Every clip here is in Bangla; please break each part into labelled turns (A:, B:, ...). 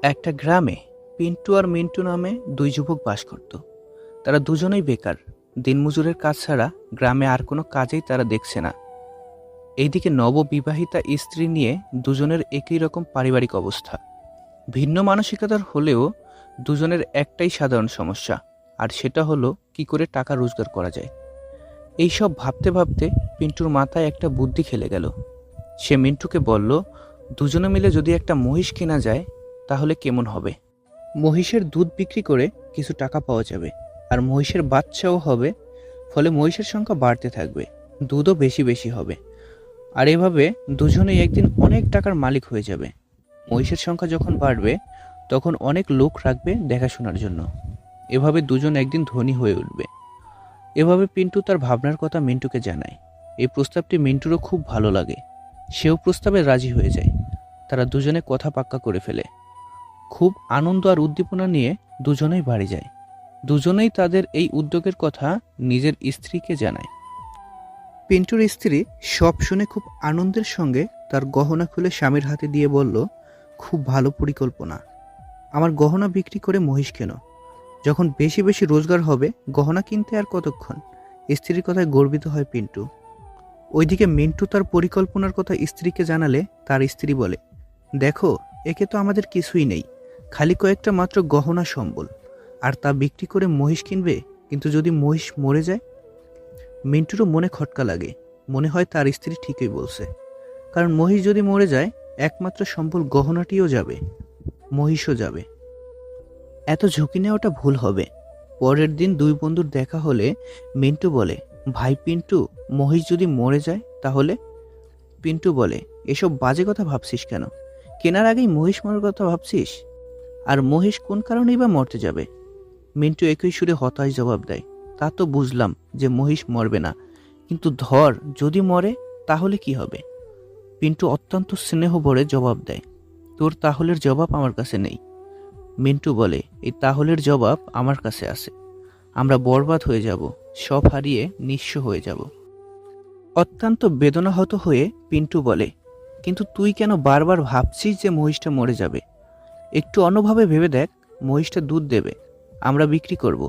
A: একটা গ্রামে পিন্টু আর মিন্টু নামে দুই যুবক বাস করত। তারা দুজনেই বেকার। দিনমজুরের কাজ ছাড়া গ্রামে আর কোনো কাজেই তারা দেখছে না। এইদিকে নববিবাহিতা স্ত্রী নিয়ে দুজনের একই রকম পারিবারিক অবস্থা। ভিন্ন মানসিকতার হলেও দুজনের একটাই সাধারণ সমস্যা, আর সেটা হলো কি করে টাকা রোজগার করা যায়। এইসব ভাবতে ভাবতে পিন্টুর মাথায় একটা বুদ্ধি খেলে গেল। সে মিন্টুকে বলল, দুজনে মিলে যদি একটা মহিষ কেনা যায় তাহলে কেমন হবে। মহিষের দুধ বিক্রি করে কিছু টাকা পাওয়া যাবে, আর মহিষের বাচ্চাও হবে। ফলে মহিষের সংখ্যা বাড়তে থাকবে, দুধও বেশি বেশি হবে। আর এভাবে দুজনেই একদিন অনেক টাকার মালিক হয়ে যাবে। মহিষের সংখ্যা যখন বাড়বে তখন অনেক লোক রাখবে দেখাশোনার জন্য। এভাবে দুজন একদিন ধনী হয়ে উঠবে। এভাবে পিন্টু তার ভাবনার কথা মিন্টুকে জানায়। এই প্রস্তাবটি মিন্টুরও খুব ভালো লাগে। সেও প্রস্তাবে রাজি হয়ে যায়। তারা দুজনে কথা পাক্কা করে ফেলে। খুব আনন্দ আর উদ্দীপনা নিয়ে দুজনেই বাড়ি যায়। দুজনেই তাদের এই উদ্যোগের কথা নিজের স্ত্রীকে জানায়। পিন্টুর স্ত্রী সব শুনে খুব আনন্দের সঙ্গে তার গহনা খুলে স্বামীর হাতে দিয়ে বলল, খুব ভালো পরিকল্পনা। আমার গহনা বিক্রি করে মহিষ কেন, যখন বেশি বেশি রোজগার হবে গহনা কিনতে আর কতক্ষণ। স্ত্রীর কথায় গর্বিত হয় পিন্টু। ওইদিকে মিন্টু তার পরিকল্পনার কথা স্ত্রীকে জানালে তার স্ত্রী বলে, দেখো, একে তো আমাদের কিছুই নেই, খালি কয়েকটা মাত্র গহনা সম্বল, আর তা বিক্রি করে মহিষ কিনবে। কিন্তু যদি মহিষ মরে যায়? মিন্টুরও মনে খটকা লাগে। মনে হয় তার স্ত্রী ঠিকই বলছে, কারণ মহিষ যদি মরে যায় একমাত্র সম্বল গহনাটিও যাবে, মহিষও যাবে। এত ঝুঁকি নেওয়াটা ভুল হবে। পরের দিন দুই বন্ধুর দেখা হলে মিন্টু বলে, ভাই পিন্টু, মহিষ যদি মরে যায় তাহলে? পিন্টু বলে, এসব বাজে কথা ভাবছিস কেন? কেনার আগেই মহিষ মরার কথা ভাবছিস? আর মহিষ কোন কারণেই বা মরতে যাবে? মিন্টু একই সুরে হতাশ জবাব দেয়, তা তো বুঝলাম যে মহিষ মরবে না, কিন্তু ধর যদি মরে তাহলে কি হবে? পিন্টু অত্যন্ত স্নেহ ভরে জবাব দেয়, তোর তাহলের জবাব আমার কাছে নেই। মিন্টু বলে, এই তাহলের জবাব আমার কাছে আছে। আমরা বরবাদ হয়ে যাব, সব হারিয়ে নিঃস্ব হয়ে যাব। অত্যন্ত বেদনাহত হয়ে পিন্টু বলে, কিন্তু তুই কেন বারবার ভাবছিস যে মহিষটা মরে যাবে? একটু অন্যভাবে ভেবে দেখ, মহিষটা দুধ দেবে, আমরা বিক্রি করব।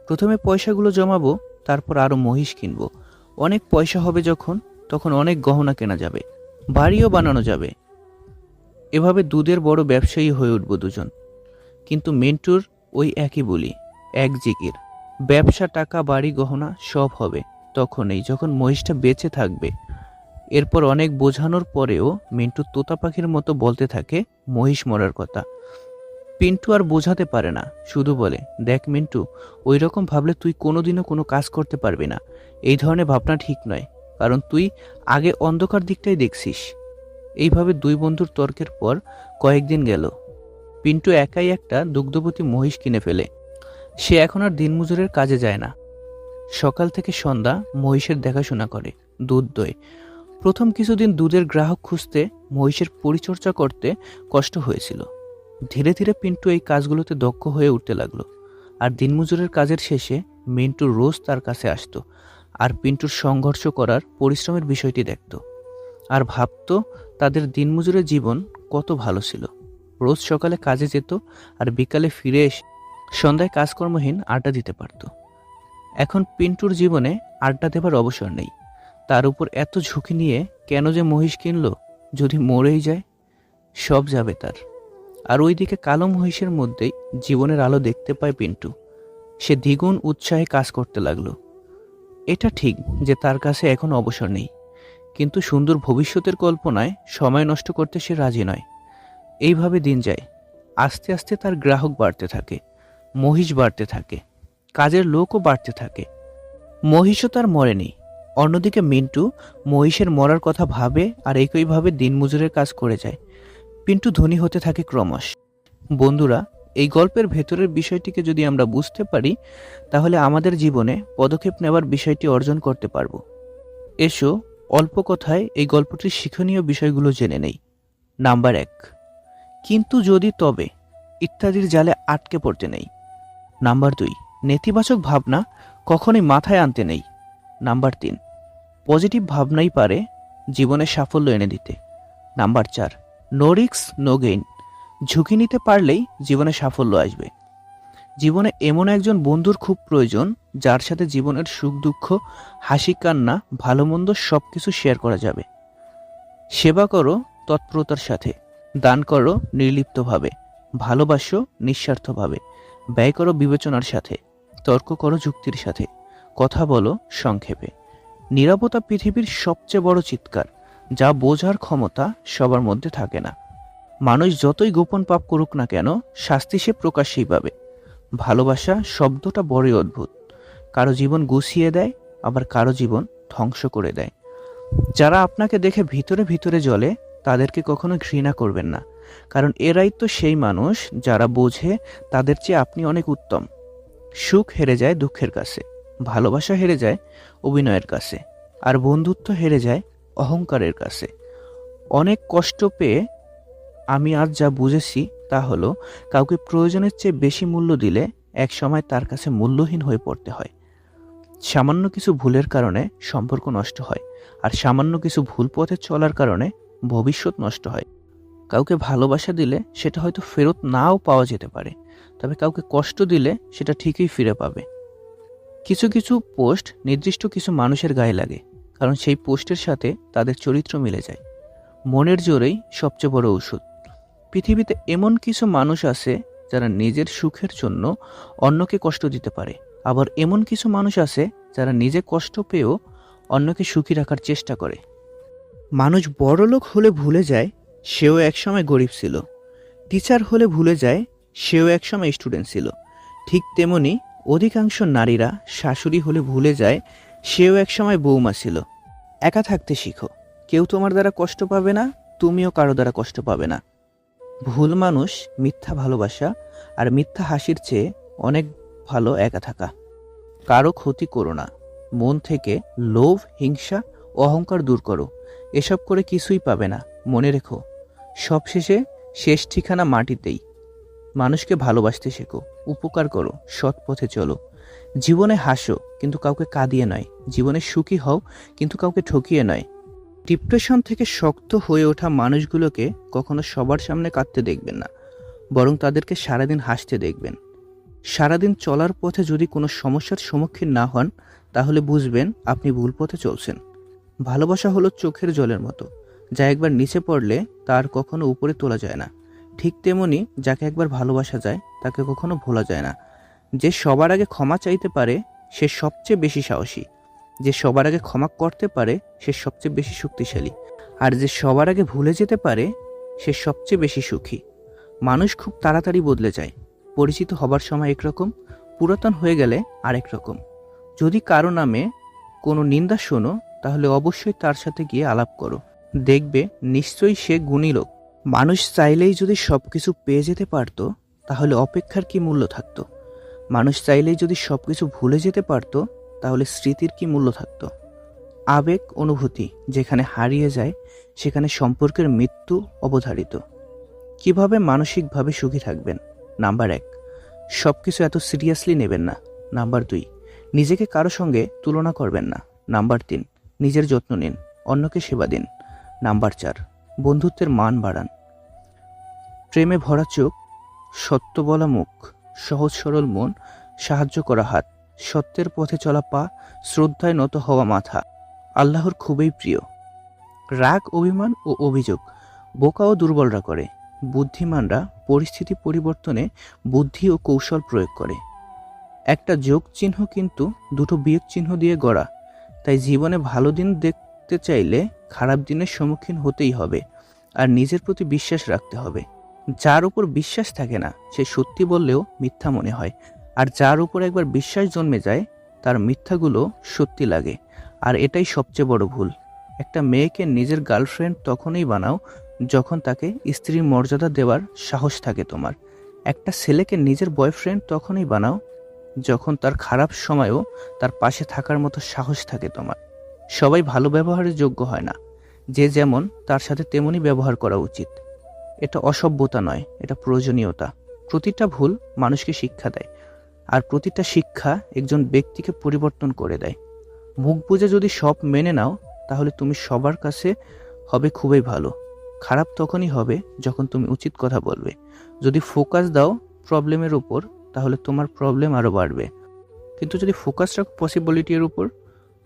A: প্রথমে পয়সাগুলো জমাবো, তারপর আরো মহিষ কিনবো। অনেক পয়সা হবে যখন, তখন অনেক গহনা কেনা যাবে, বাড়িও বানানো যাবে। এভাবে দুধের বড় ব্যবসায়ী হয়ে উঠব দুজন। কিন্তু মিন্টুর ওই একই বলি, এক জিকির, ব্যবসা, টাকা, বাড়ি, গহনা সব হবে তখনই যখন মহিষটা বেঁচে থাকবে। এরপর অনেক বোঝানোর পরেও মিন্টু তোতা পাখির মতো বলতে থাকে মহিষ মরার কথা। পিন্টু আর বোঝাতে পারে না, শুধু বলে, দেখ মিন্টু, ওই রকম ভাবলে তুই কোনোদিনও কোনো কাজ করতে পারবি না। এই ধরনের ভাবনা ঠিক নয়, কারণ তুই আগে অন্ধকার দিকটাই দেখছিস। এইভাবে দুই বন্ধুর তর্কের পর কয়েকদিন গেল। পিন্টু একাই একটা দুগ্ধবতী মহিষ কিনে ফেলে। সে এখন আর দিনমজুরের কাজে যায় না। সকাল থেকে সন্ধ্যা মহিষের দেখাশোনা করে, দুধ দোয়। প্রথম কিছুদিন দুধের গ্রাহক খুঁজতে, মহিষের পরিচর্যা করতে কষ্ট হয়েছিল। ধীরে ধীরে পিন্টু এই কাজগুলোতে দক্ষ হয়ে উঠতে লাগলো। আর দিনমজুরের কাজের শেষে মিন্টু রোজ তার কাছে আসতো, আর পিন্টুর সংঘর্ষ করার পরিশ্রমের বিষয়টি দেখত, আর ভাবতো তাদের দিনমজুরের জীবন কত ভালো ছিল। রোজ সকালে কাজে যেত, আর বিকালে ফিরে এসে সন্ধ্যায় কাজকর্মহীন আড্ডা দিতে পারত। এখন পিন্টুর জীবনে আড্ডা দেবার অবসর নেই। তার উপর এত ঝুঁকি নিয়ে কেন যে মহিষ কিনলো? যদি মরেই যায়, সব যাবে তার। আর ওইদিকে কালো মহিষের মধ্যেই জীবনের আলো দেখতে পায় পিন্টু। সে দ্বিগুণ উৎসাহে কাজ করতে লাগলো। এটা ঠিক যে তার কাছে এখন অবসর নেই, কিন্তু সুন্দর ভবিষ্যতের কল্পনায় সময় নষ্ট করতে সে রাজি নয়। এইভাবে দিন যায়। আস্তে আস্তে তার গ্রাহক বাড়তে থাকে, মহিষ বাড়তে থাকে, কাজের লোকও বাড়তে থাকে। মহিষও তার মরেনি। অন্যদিকে মিন্টু মহিষের মরার কথা ভাবে, আর একইভাবে দিনমজুরের কাজ করে যায়। পিন্টু ধনী হতে থাকে ক্রমশ। বন্ধুরা, এই গল্পের ভেতরের বিষয়টিকে যদি আমরা বুঝতে পারি, তাহলে আমাদের জীবনে পদক্ষেপ নেওয়ার বিষয়টি অর্জন করতে পারব। এসো অল্প কথায় এই গল্পটির শিক্ষণীয় বিষয়গুলো জেনে নেই। নাম্বার 1, কিন্তু যদি তবে ইত্যাদির জালে আটকে পড়তে নেই। নাম্বার 2, নেতিবাচক ভাবনা কখনোই মাথায় আনতে নেই। নাম্বার 3, পজিটিভ ভাবনাই পারে জীবনে সাফল্য এনে দিতে। Number 4, no risk no gain, ঝুঁকি নিতে পারলেই জীবনে সাফল্য আসবে। জীবনে এমন একজন বন্ধুর খুব প্রয়োজন, যার সাথে জীবনের সুখ দুঃখ, হাসি কান্না, ভালো মন্দ সবকিছু শেয়ার করা যাবে। সেবা করো তৎপরতার সাথে, দান করো নির্লিপ্তভাবে, ভালোবাসো নিঃস্বার্থভাবে, ব্যয় করো বিবেচনার সাথে, তর্ক করো যুক্তির সাথে, কথা বলো সংক্ষেপে। নীরবতা পৃথিবীর সবচেয়ে বড় চিৎকার, যা বোঝার ক্ষমতা সবার মধ্যে থাকে না। মানুষ যতই গোপন পাপ করুক না কেন, শাস্তি সে প্রকাশ্যেই পাবে। ভালোবাসা শব্দটা বড়ই অদ্ভুত, কারো জীবন গুছিয়ে দেয়, আবার কারো জীবন ধ্বংস করে দেয়। যারা আপনাকে দেখে ভিতরে ভিতরে জ্বলে, তাদেরকে কখনো ঘৃণা করবেন না, কারণ এরাই তো সেই মানুষ যারা বোঝে তাদের চেয়ে আপনি অনেক উত্তম। সুখ হেরে যায় দুঃখের কাছে, ভালোবাসা হেরে যায় অভিনয়ের কাছে, আর বন্ধুত্ব হেরে যায় অহংকারের কাছে। অনেক কষ্ট পেয়ে আমি আজ যা বুঝেছি তা হলো, কাউকে প্রয়োজনের চেয়ে বেশি মূল্য দিলে এক সময় তার কাছে মূল্যহীন হয়ে পড়তে হয়। সামান্য কিছু ভুলের কারণে সম্পর্ক নষ্ট হয়, আর সামান্য কিছু ভুল পথে চলার কারণে ভবিষ্যৎ নষ্ট হয়। কাউকে ভালোবাসা দিলে সেটা হয়তো ফেরত নাও পাওয়া যেতে পারে, তবে কাউকে কষ্ট দিলে সেটা ঠিকই ফিরে পাবে। কিছু কিছু পোস্ট নির্দিষ্ট কিছু মানুষের গায়ে লাগে, কারণ সেই পোস্টের সাথে তাদের চরিত্র মিলে যায়। মনের জোরেই সবচেয়ে বড় ঔষধ। পৃথিবীতে এমন কিছু মানুষ আছে যারা নিজের সুখের জন্য অন্যকে কষ্ট দিতে পারে, আবার এমন কিছু মানুষ আছে যারা নিজে কষ্ট পেয়েও অন্যকে সুখী রাখার চেষ্টা করে। মানুষ বড়লোক হলে ভুলে যায় সেও একসময় গরিব ছিল, টিচার হলে ভুলে যায় সেও একসময় স্টুডেন্ট ছিল। ঠিক তেমনি অধিকাংশ নারীরা শাশুড়ি হলে ভুলে যায় সেও একসময় বৌমা ছিল। একা থাকতে শিখো, কেউ তোমার দ্বারা কষ্ট পাবে না, তুমিও কারো দ্বারা কষ্ট পাবে না। ভুল মানুষ, মিথ্যা ভালোবাসা আর মিথ্যা হাসির চেয়ে অনেক ভালো একা থাকা। কারো ক্ষতি করো না, মন থেকে লোভ, হিংসা, অহংকার দূর করো। এসব করে কিছুই পাবে না। মনে রেখো, সবশেষে শেষ ঠিকানা মাটিতেই। মানুষকে ভালোবাসতে শেখো, উপকার করো, সৎ পথে চলো। জীবনে হাসো, কিন্তু কাউকে কাঁদিয়ে নয়। জীবনে সুখী হও, কিন্তু কাউকে ঠকিয়ে নয়। ডিপ্রেশন থেকে শক্ত হয়ে ওঠা মানুষগুলোকে কখনো সবার সামনে কাঁদতে দেখবেন না, বরং তাদেরকে সারাদিন হাসতে দেখবেন। সারাদিন চলার পথে যদি কোনো সমস্যার সম্মুখীন না হন, তাহলে বুঝবেন আপনি ভুল পথে চলছেন। ভালোবাসা হলো চোখের জলের মতো, যা একবার নিচে পড়লে তার কখনো উপরে তোলা যায় না। ঠিক তেমনি যাকে একবার ভালোবাসা যায় তাকে কখনো ভোলা যায় না। যে সবার আগে ক্ষমা চাইতে পারে সে সবচেয়ে বেশি সাহসী। যে সবার আগে ক্ষমা করতে পারে সে সবচেয়ে বেশি শক্তিশালী। আর যে সবার আগে ভুলে যেতে পারে সে সবচেয়ে বেশি সুখী। মানুষ খুব তাড়াতাড়ি বদলে যায়। পরিচিত হবার সময় একরকম, পুরাতন হয়ে গেলে আরেক রকম। যদি কারো নামে কোনো নিন্দা শোনো, তাহলে অবশ্যই তার সাথে গিয়ে আলাপ করো। দেখবে নিশ্চয়ই সে গুণী লোক। মানুষ চাইলেই যদি সবকিছু পেয়ে যেতে পারতো, তাহলে অপেক্ষার কি মূল্য থাকতো? মানুষ চাইলেই যদি সবকিছু ভুলে যেতে পারতো, তাহলে স্মৃতির কি মূল্য থাকতো? আবেগ, অনুভূতি যেখানে হারিয়ে যায়, সেখানে সম্পর্কের মৃত্যু অবধারিত। কিভাবে মানসিকভাবে সুখী থাকবেন? নাম্বার 1, সবকিছু এত সিরিয়াসলি নেবেন না। নাম্বার 2, নিজেকে কারো সঙ্গে তুলনা করবেন না। নাম্বার 3, নিজের যত্ন নিন, অন্যকে সেবা দিন। নাম্বার 4, বন্ধুত্বের মান বাড়ান। প্রেমে ভরা চোখ, সত্য বলা মুখ, সহজ সরল মন, সাহায্য করা হাত, সত্যের পথে চলা পা, শ্রদ্ধায় নত হওয়া মাথা আল্লাহর খুবই প্রিয়। রাগ, অভিমান ও অভিযোগ বোকা ও দুর্বলরা করে। বুদ্ধিমানরা পরিস্থিতি পরিবর্তনে বুদ্ধি ও কৌশল প্রয়োগ করে। একটা যোগ চিহ্ন কিন্তু দুটো বিয়োগ চিহ্ন দিয়ে গড়া। তাই জীবনে ভালো দিন দেখতে চাইলে খারাপ দিনের সম্মুখীন হতেই হবে, আর নিজের প্রতি বিশ্বাস রাখতে হবে। যার উপর বিশ্বাস থাকে না সে সত্যি বললেও মিথ্যা মনে হয়, আর যার উপর একবার বিশ্বাস জন্মে যায় তার মিথ্যাগুলো সত্যি লাগে। আর এটাই সবচেয়ে বড় ভুল। একটা মেয়েকে নিজের গার্লফ্রেন্ড তখনই বানাও যখন তাকে স্ত্রীর মর্যাদা দেওয়ার সাহস থাকে তোমার। একটা ছেলেকে নিজের বয়ফ্রেন্ড তখনই বানাও যখন তার খারাপ সময়েও তার পাশে থাকার মতো সাহস থাকে তোমার। সবাই ভালো ব্যবহারের যোগ্য হয় না। যে যেমন তার সাথে তেমনই ব্যবহার করা উচিত। এটা অসভ্যতা নয়, এটা প্রয়োজনীয়তা। প্রতিটা ভুল মানুষকে শিক্ষা দেয়, আর প্রতিটা শিক্ষা একজন ব্যক্তিকে পরিবর্তন করে দেয়। মুখ বুজে যদি সব মেনে নাও, তাহলে তুমি সবার কাছে হবে খুবই ভালো। খারাপ তখনই হবে যখন তুমি উচিত কথা বলবে, যদি ফোকাস দাও প্রবলেমের উপর, তাহলে তোমার প্রবলেম আরও বাড়বে। কিন্তু যদি ফোকাস রাখো পসিবিলিটির উপর,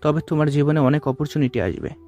A: তবে তোমার জীবনে অনেক অপরচুনিটি আসবে।